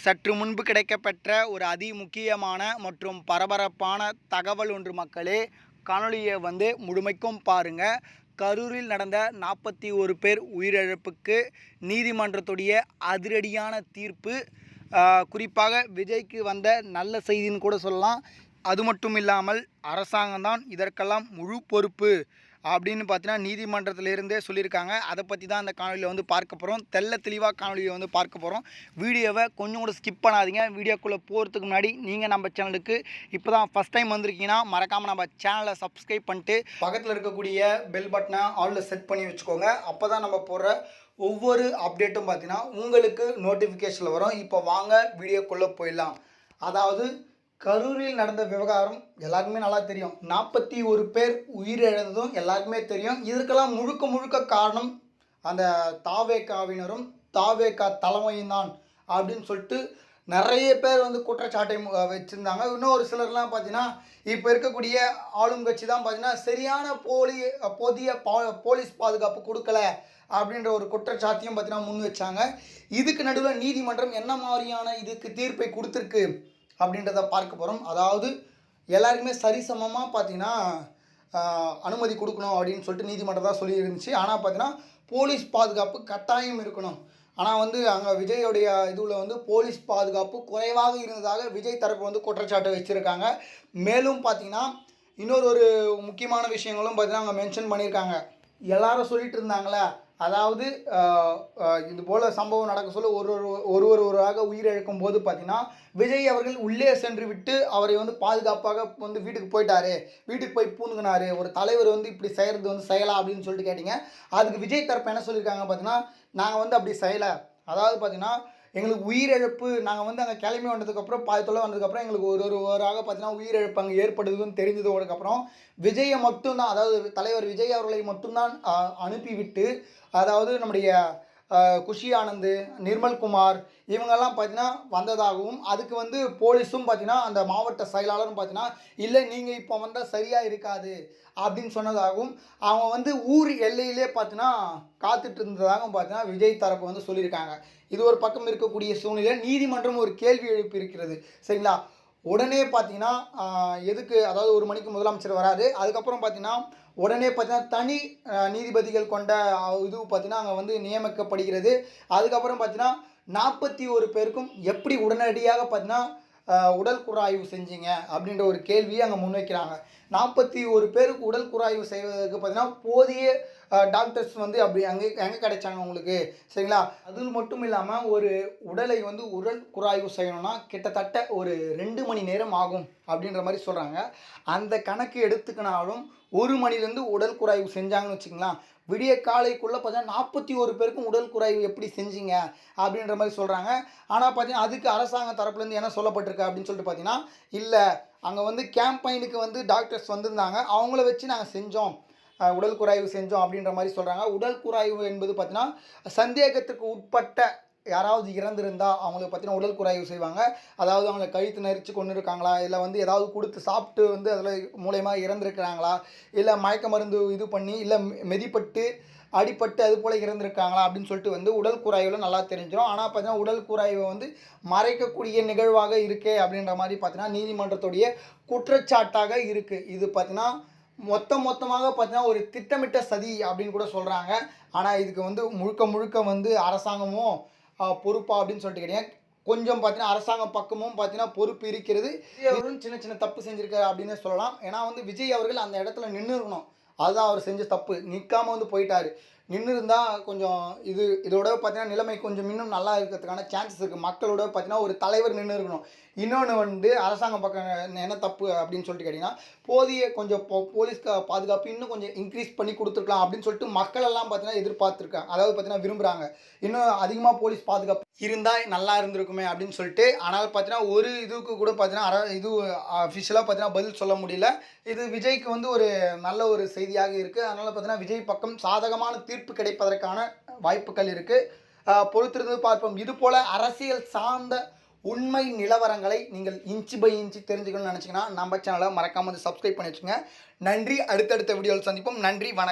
சற்று முன்பு கிடைக்கப்பெற்ற ஒரு முக்கியமான மற்றும் பரபரப்பான தகவல் ஒன்று மக்களே. காணொலியை முழுமைக்கும் பாருங்க. கரூரில் நடந்த 41 பேர் உயிரிழப்புக்கு நீதிமன்றத்துடைய அதிரடியான தீர்ப்பு. குறிப்பாக விஜய்க்கு வந்த நல்ல செய்தின்னு கூட சொல்லலாம். அது மட்டும் இல்லாமல் அரசாங்கம் தான் இதற்கெல்லாம் முழு பொறுப்பு அப்படின்னு பார்த்தீங்கன்னா நீதிமன்றத்திலிருந்தே சொல்லியிருக்காங்க. அதை பற்றி தான் அந்த காணொலியில் பார்க்க போகிறோம். தெளிவாக காணொலியை பார்க்க போகிறோம். வீடியோவை கொஞ்சம் கூட ஸ்கிப் பண்ணாதீங்க. வீடியோக்குள்ளே போகிறதுக்கு முன்னாடி நீங்கள் நம்ம சேனலுக்கு இப்போ தான் ஃபஸ்ட் டைம் வந்திருக்கீங்கன்னா மறக்காமல் நம்ம சேனலை சப்ஸ்கிரைப் பண்ணிட்டு பக்கத்தில் இருக்கக்கூடிய பெல் பட்டனை ஆலில் செட் பண்ணி வச்சுக்கோங்க. அப்போ தான் நம்ம போடுற ஒவ்வொரு அப்டேட்டும் பார்த்தீங்கன்னா உங்களுக்கு நோட்டிஃபிகேஷனில் வரும். இப்போ வாங்க வீடியோக்குள்ளே போயிடலாம். அதாவது கரூரில் நடந்த விவகாரம் எல்லாருக்குமே நல்லா தெரியும். 41 பேர் உயிரிழந்ததும் எல்லாருக்குமே தெரியும். இதற்கெல்லாம் முழுக்க காரணம் அந்த தாவேகாவினரும் தாவேகா தலைமையும் தான் அப்படின்னு சொல்லிட்டு நிறைய பேர் குற்றச்சாட்டை வச்சுருந்தாங்க. இன்னும் ஒரு சிலர்லாம் பார்த்தீங்கன்னா இப்போ இருக்கக்கூடிய ஆளுங்கட்சி தான் பார்த்தீங்கன்னா சரியான போதிய போலீஸ் பாதுகாப்பு கொடுக்கல அப்படின்ற ஒரு குற்றச்சாட்டையும் பார்த்தீங்கன்னா முன் வச்சாங்க. இதுக்கு நடுவில் நீதிமன்றம் என்ன மாதிரியான இதுக்கு தீர்ப்பை கொடுத்துருக்கு அப்படின்றத பார்க்க போகிறோம். அதாவது எல்லாருக்குமே சரிசமமாக பார்த்தீங்கன்னா அனுமதி கொடுக்கணும் அப்படின்னு சொல்லிட்டு நீதிமன்றம் தான் சொல்லியிருந்துச்சு. ஆனால் பார்த்தீங்கன்னா போலீஸ் பாதுகாப்பு கட்டாயம் இருக்கணும். ஆனால் அங்கே விஜயோடைய இதில் போலீஸ் பாதுகாப்பு குறைவாக இருந்ததாக விஜய் தரப்பு குற்றச்சாட்டை வச்சுருக்காங்க. மேலும் பார்த்தீங்கன்னா இன்னொரு முக்கியமான விஷயங்களும் பார்த்தீங்கன்னா அங்கே மென்ஷன் பண்ணியிருக்காங்க. எல்லாரும் சொல்லிட்டு இருந்தாங்களே, அதாவது இது போல் சம்பவம் நடக்க சொல்ல ஒருவராக உயிரிழக்கும் போது பார்த்தீங்கன்னா விஜய் அவர்கள் உள்ளே சென்று விட்டு அவரை பாதுகாப்பாக வீட்டுக்கு போயிட்டாரு, வீட்டுக்கு போய் பூந்துக்கினாரு, ஒரு தலைவர் இப்படி செய்கிறது செய்யலாம் அப்படின்னு சொல்லிட்டு கேட்டிங்க. அதுக்கு விஜய் தரப்பு என்ன சொல்லியிருக்காங்க பார்த்தீங்கன்னா, நாங்கள் அப்படி செய்யலை. அதாவது பார்த்தீங்கன்னா எங்களுக்கு உயிரிழப்பு நாங்கள் அங்கே கிளம்பி வந்ததுக்கப்புறம் பாயத்தொலை வந்ததுக்கப்புறம் எங்களுக்கு ஒருவராக பார்த்தீங்கன்னா உயிரிழப்பு அங்கே ஏற்படுதுன்னு தெரிஞ்சதோடக்கப்புறம் விஜயை மட்டும்தான், அதாவது தலைவர் விஜய் அவர்களை மட்டும்தான் அனுப்பிவிட்டு, அதாவது நம்முடைய குஷி ஆனந்த், நிர்மல்குமார் இவங்கெல்லாம் பார்த்தீங்கன்னா வந்ததாகவும், அதுக்கு போலீஸும் பார்த்தீங்கன்னா அந்த மாவட்ட செயலாளரும் பார்த்தீங்கன்னா இல்லை நீங்கள் இப்போ வந்தால் சரியாக இருக்காது அப்படின்னு சொன்னதாகவும், அவங்க ஊர் எல்லையிலே பார்த்தீங்கன்னா காத்துட்டு இருந்ததாகவும் பார்த்தீங்கன்னா விஜய் தரப்பு சொல்லியிருக்காங்க. இது ஒரு பக்கம் இருக்கக்கூடிய சூழ்நிலை நீதிமன்றம் ஒரு கேள்வி எழுப்பி இருக்கிறது. சரிங்களா? உடனே பார்த்தீங்கன்னா எதுக்கு, அதாவது 1 மணிக்கு முதலமைச்சர் வராது. அதுக்கப்புறம் பார்த்தீங்கன்னா உடனே பார்த்தீங்கன்னா தனி நீதிபதிகள் கொண்ட இது பார்த்தீங்கன்னா அங்கே நியமிக்கப்படுகிறது. அதுக்கப்புறம் பார்த்தீங்கன்னா 41 பேருக்கும் எப்படி உடனடியாக பார்த்தீங்கன்னா உடல் குறாய்வு செஞ்சீங்க அப்படின்ற ஒரு கேள்வியை அங்கே முன்வைக்கிறாங்க. 41 பேருக்கு உடல் குறாய்வு செய்வதற்கு பார்த்தீங்கன்னா போதிய டாக்டர்ஸ் அப்படி எங்கே கிடைச்சாங்க உங்களுக்கு? சரிங்களா? அது மட்டும் இல்லாமல் ஒரு உடலை உடல் குறாய்வு செய்யணும்னா கிட்டத்தட்ட ஒரு 2 மணி நேரம் ஆகும் அப்படின்ற மாதிரி சொல்கிறாங்க. அந்த கணக்கு எடுத்துக்கினாலும் 1 மணிலேருந்து உடல் குறாய்வு செஞ்சாங்கன்னு வச்சுக்கலாம். விடிய காலைக்குள்ளே பார்த்தீங்கன்னா 41 பேருக்கும் உடல் குறாய்வு எப்படி செஞ்சீங்க அப்படின்ற மாதிரி சொல்கிறாங்க. ஆனால் பார்த்தீங்கன்னா அதுக்கு அரசாங்க தரப்புலேருந்து என்ன சொல்லப்பட்டிருக்கு அப்படின்னு சொல்லிட்டு பார்த்தீங்கன்னா, இல்லை அங்கே கேம்பெயினுக்கு டாக்டர்ஸ் வந்திருந்தாங்க, அவங்கள வச்சு நாங்கள் செஞ்சோம், உடல் குறாய்வு செஞ்சோம் அப்படின்ற மாதிரி சொல்கிறாங்க. உடல் குறாய்வு என்பது பார்த்தீங்கன்னா சந்தேகத்துக்கு உட்பட்ட யாராவது இறந்துருந்தால் அவங்களுக்கு பார்த்தீங்கன்னா உடல் குறாய்வு செய்வாங்க. அதாவது அவங்கள கழுத்து நெரிச்சு கொண்டு இருக்காங்களா, இல்லை ஏதாவது கொடுத்து சாப்பிட்டு அதில் மூலயமா இறந்துருக்கிறாங்களா, இல்லை மயக்க மருந்து இது பண்ணி, இல்லை மெதிப்பட்டு அடிப்பட்டு அது போல் இறந்துருக்காங்களா அப்படின்னு சொல்லிட்டு உடல் குறாய்வில் நல்லா தெரிஞ்சிடும். ஆனால் பார்த்தீங்கன்னா உடல் குறாய்வை மறைக்கக்கூடிய நிகழ்வாக இருக்கே அப்படின்ற மாதிரி பார்த்தீங்கன்னா நீதிமன்றத்துடைய குற்றச்சாட்டாக இருக்குது. இது பார்த்தீங்கன்னா மொத்தமாக பார்த்தீங்கன்னா ஒரு திட்டமிட்ட சதி அப்படின்னு கூட சொல்கிறாங்க. ஆனால் இதுக்கு முழுக்க அரசாங்கமும் பொறுப்பா அப்படின்னு சொல்லிட்டு கேட்டீங்க. கொஞ்சம் பார்த்தீங்கன்னா அரசாங்கம் பக்கமும் பார்த்தீங்கன்னா பொறுப்பு இருக்கிறது. விஜய் அவர்களும் சின்ன தப்பு செஞ்சுருக்காரு அப்படின்னு சொல்லலாம். ஏன்னா விஜய் அவர்கள் அந்த இடத்துல நின்று இருக்கணும். அதுதான் அவர் செஞ்ச தப்பு. நிற்காமல் போயிட்டார். நின்று இருந்தால் கொஞ்சம் இதோட பார்த்தீங்கன்னா நிலைமை கொஞ்சம் இன்னும் நல்லா இருக்கிறதுக்கான சான்சஸ் இருக்குது. மக்களோட பார்த்தீங்கன்னா ஒரு தலைவர் நின்று இருக்கணும். இன்னொன்று அரசாங்கம் பக்கம் என்ன தப்பு அப்படின்னு சொல்லிட்டு கேட்டிங்கன்னா, போதிய கொஞ்சம் போலீஸ் பாதுகாப்பு இன்னும் கொஞ்சம் இன்க்ரீஸ் பண்ணி கொடுத்துருக்கலாம் அப்படின்னு சொல்லிட்டு மக்கள் எல்லாம் பார்த்தீங்கன்னா எதிர்பார்த்துருக்காங்க. அதாவது பார்த்தீங்கன்னா விரும்புகிறாங்க, இன்னும் அதிகமாக போலீஸ் பாதுகாப்பு இருந்தால் நல்லா இருந்திருக்குமே அப்படின்னு சொல்லிட்டு. ஆனால் பார்த்தீங்கன்னா ஒரு இதுக்கு கூட பார்த்தீங்கன்னா இது அஃபிஷியலாக பார்த்தீங்கன்னா பதில் சொல்ல முடியல. இது விஜய்க்கு ஒரு நல்ல ஒரு செய்தியாக இருக்குது. அதனால் பார்த்தீங்கன்னா விஜய் பக்கம் சாதகமான தீர்ப்பு கிடைப்பதற்கான வாய்ப்புகள் இருக்குது. பொறுத்திருந்து பார்ப்போம். இது போல் அரசியல் சார்ந்த உண்மை நிலவரங்களை நீங்கள் இன்ச்சு பை இன்ச்சு தெரிஞ்சுக்கணும்னு நினச்சிங்கன்னா நம்ம சேனலை மறக்காமல் சப்ஸ்கிரைப் பண்ணி வச்சுங்க. நன்றி. அடுத்தடுத்த வீடியோவில் சந்திப்போம். நன்றி, வணக்கம்.